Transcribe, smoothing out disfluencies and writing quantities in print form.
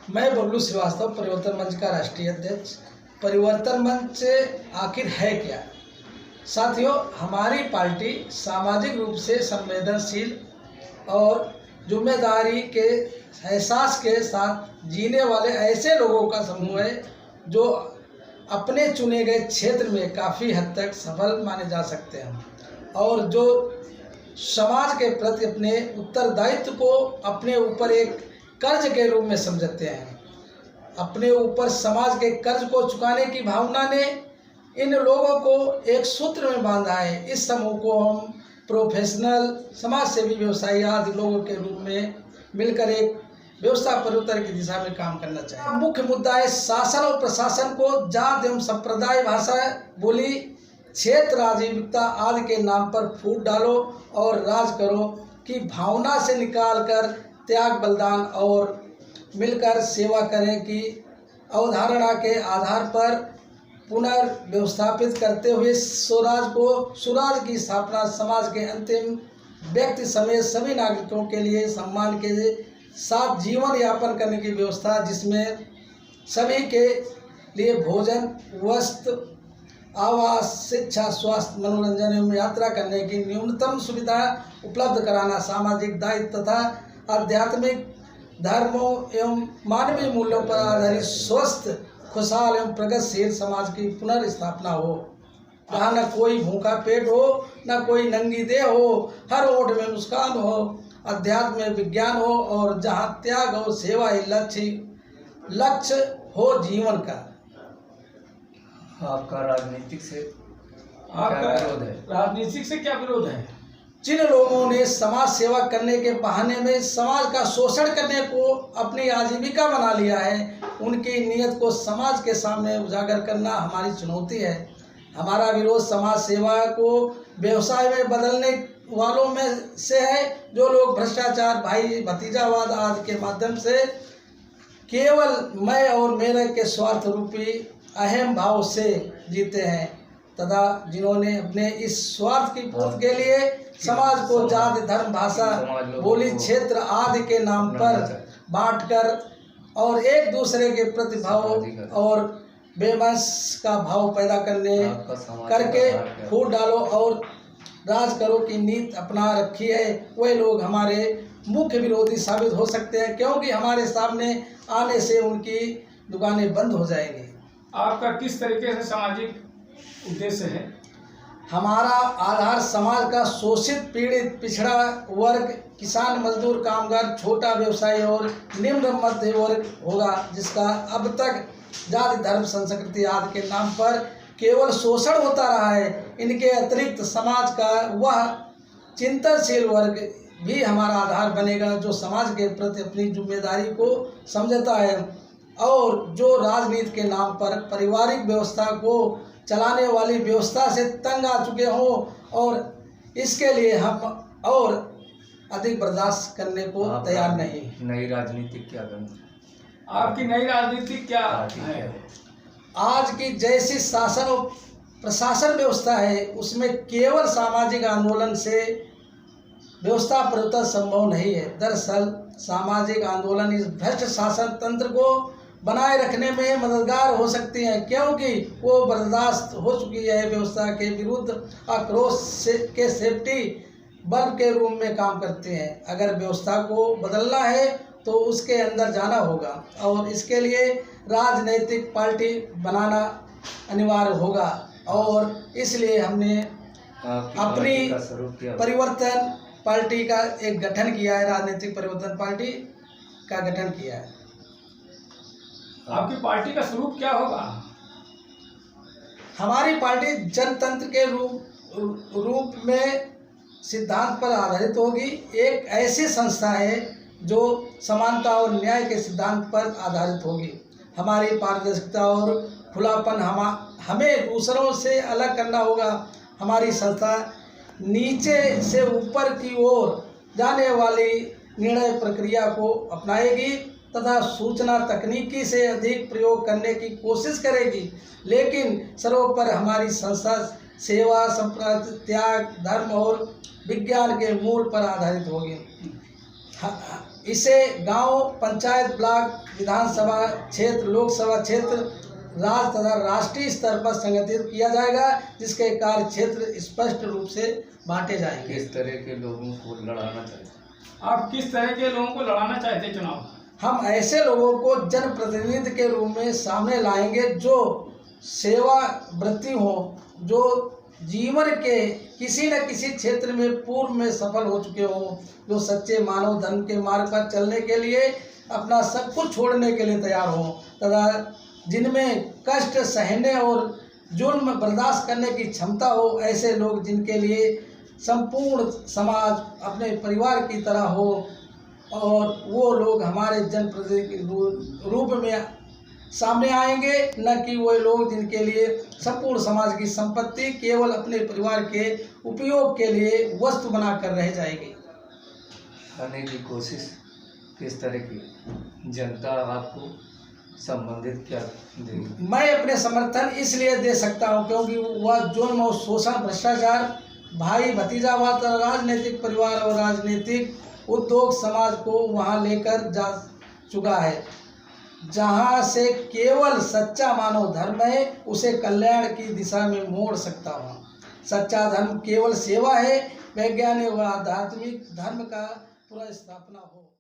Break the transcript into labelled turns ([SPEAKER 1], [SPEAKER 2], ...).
[SPEAKER 1] मैं बबलू श्रीवास्तव, परिवर्तन मंच का राष्ट्रीय अध्यक्ष। परिवर्तन मंच आखिर है क्या? साथियों, हमारी पार्टी सामाजिक रूप से संवेदनशील और जिम्मेदारी के एहसास के साथ जीने वाले ऐसे लोगों का समूह है जो अपने चुने गए क्षेत्र में काफ़ी हद तक सफल माने जा सकते हैं और जो समाज के प्रति अपने उत्तरदायित्व को अपने ऊपर एक कर्ज के रूप में समझते हैं। अपने ऊपर समाज के कर्ज को चुकाने की भावना ने इन लोगों को एक सूत्र में बांधा है। इस समूह को हम प्रोफेशनल, समाज सेवी, व्यवसायी आदि लोगों के रूप में मिलकर एक व्यवस्था परिवर्तन की दिशा में काम करना चाहिए। मुख्य मुद्दा है शासन और प्रशासन को जात एवं संप्रदाय, भाषा, बोली, क्षेत्र, आजीविकता आदि के नाम पर फूट डालो और राज करो की भावना से निकालकर त्याग, बलिदान और मिलकर सेवा करें की अवधारणा के आधार पर पुनर्व्यवस्थापित करते हुए स्वराज की स्थापना समाज के अंतिम व्यक्ति समेत सभी नागरिकों के लिए सम्मान के साथ जीवन यापन करने की व्यवस्था, जिसमें सभी के लिए भोजन, वस्त्र, आवास, शिक्षा, स्वास्थ्य, मनोरंजन एवं यात्रा करने की न्यूनतम सुविधा उपलब्ध कराना, सामाजिक दायित्व तथा आध्यात्मिक धर्मों एवं मानवीय मूल्यों पर आधारित स्वस्थ, खुशहाल एवं प्रगतिशील समाज की पुनर्स्थापना हो, जहाँ न कोई भूखा पेट हो, न कोई नंगी देह हो, हर ओठ में मुस्कान हो, अध्यात्म में विज्ञान हो और जहाँ त्याग और सेवा ही लक्ष्य हो जीवन का।
[SPEAKER 2] आपका राजनीतिक से क्या विरोध है?
[SPEAKER 1] जिन लोगों ने समाज सेवा करने के बहाने में समाज का शोषण करने को अपनी आजीविका बना लिया है, उनकी नीयत को समाज के सामने उजागर करना हमारी चुनौती है। हमारा विरोध समाज सेवा को व्यवसाय में बदलने वालों में से है, जो लोग भ्रष्टाचार, भाई भतीजावाद आदि के माध्यम से केवल मैं और मेरे के स्वार्थ रूपी अहम भाव से जीते हैं तथा जिन्होंने अपने इस स्वार्थ की पूर्ति के लिए समाज को जाति, धर्म, भाषा, बोली, क्षेत्र आदि के नाम पर बांटकर और एक दूसरे के प्रतिभाव और बेबस का भाव पैदा करके फूट डालो और राज करो की नीति अपना रखी है, वे लोग हमारे मुख्य विरोधी साबित हो सकते हैं, क्योंकि हमारे सामने आने से उनकी दुकानें बंद हो जाएंगी।
[SPEAKER 3] आपका किस तरीके से सामाजिक उद्देश्य है?
[SPEAKER 1] हमारा आधार समाज का शोषित, पीड़ित, पिछड़ा वर्ग, किसान, मजदूर, कामगार, छोटा व्यवसायी और निम्न मध्य वर्ग होगा, जिसका अब तक जाति, धर्म, संस्कृति आदि के नाम पर केवल शोषण होता रहा है। इनके अतिरिक्त समाज का वह चिंतनशील वर्ग भी हमारा आधार बनेगा जो समाज के प्रति अपनी जिम्मेदारी को समझता है और जो राजनीति के नाम पर पारिवारिक व्यवस्था को चलाने वाली व्यवस्था से तंग आ चुके हों और इसके लिए हम और अधिक बर्दाश्त करने को तैयार नहीं।
[SPEAKER 2] नई राजनीति क्या करना?
[SPEAKER 3] आपकी नई राजनीति क्या है?
[SPEAKER 1] आज की जैसी शासन और प्रशासन व्यवस्था है, उसमें केवल सामाजिक आंदोलन से व्यवस्था परिवर्तन संभव नहीं है। दरअसल सामाजिक आंदोलन इस भ्रष्ट शासन तंत्र को बनाए रखने में मददगार हो सकती हैं, क्योंकि वो बर्दाश्त हो चुकी है व्यवस्था के विरुद्ध आक्रोश के सेफ्टी बल्ब के रूप में काम करते हैं। अगर व्यवस्था को बदलना है तो उसके अंदर जाना होगा और इसके लिए राजनीतिक पार्टी बनाना अनिवार्य होगा और इसलिए हमने अपनी परिवर्तन पार्टी का एक गठन किया है, राजनीतिक परिवर्तन पार्टी का गठन किया है।
[SPEAKER 3] आपकी पार्टी का स्वरूप क्या होगा?
[SPEAKER 1] हमारी पार्टी जनतंत्र के रूप में सिद्धांत पर आधारित होगी। एक ऐसी संस्था है जो समानता और न्याय के सिद्धांत पर आधारित होगी। हमारी पारदर्शिता और खुलापन हमें दूसरों से अलग करना होगा। हमारी संस्था नीचे से ऊपर की ओर जाने वाली निर्णय प्रक्रिया को अपनाएगी तथा सूचना तकनीकी से अधिक प्रयोग करने की कोशिश करेगी, लेकिन सर्वोपरि हमारी संस्था सेवा, संप्रदाय, त्याग, धर्म और विज्ञान के मूल पर आधारित होगी। इसे गांव, पंचायत, ब्लॉक, विधानसभा क्षेत्र, लोकसभा क्षेत्र, राज्य तथा राष्ट्रीय स्तर पर संगठित किया जाएगा, जिसके कार्य क्षेत्र स्पष्ट रूप से बांटे जाएंगे।
[SPEAKER 2] किस तरह के लोगों को लड़ाना चाहिए?
[SPEAKER 3] आप किस तरह के लोगों को लड़ाना चाहते हैं चुनाव?
[SPEAKER 1] हम ऐसे लोगों को जनप्रतिनिधि के रूप में सामने लाएंगे जो सेवा वृत्ति हो, जो जीवन के किसी न किसी क्षेत्र में पूर्व में सफल हो चुके हों, जो सच्चे मानव धर्म के मार्ग पर चलने के लिए अपना सब कुछ छोड़ने के लिए तैयार हों, तथा जिनमें कष्ट सहने और जुल्म बर्दाश्त करने की क्षमता हो, ऐसे लोग जिनके लिए संपूर्ण समाज अपने परिवार की तरह हो, और वो लोग हमारे जनप्रतिनिधि के रूप में सामने आएंगे, न कि वो लोग जिनके लिए संपूर्ण समाज की संपत्ति केवल अपने परिवार के उपयोग के लिए वस्तु बनाकर रह जाएगी।
[SPEAKER 2] आने की कोशिश किस तरह की? जनता आपको संबंधित क्या देगी?
[SPEAKER 1] मैं अपने समर्थन इसलिए दे सकता हूं क्योंकि वह जुल्म और शोषण, भ्रष्टाचार, भाई भतीजावाद, राजनीतिक परिवार और राजनीतिक उद्योग समाज को वहां लेकर जा चुका है। जहां से केवल सच्चा मानव धर्म है, उसे कल्याण की दिशा में मोड़ सकता हूँ। सच्चा धर्म केवल सेवा है, वैज्ञानिक व आध्यात्मिक धर्म का पुनः स्थापना हो।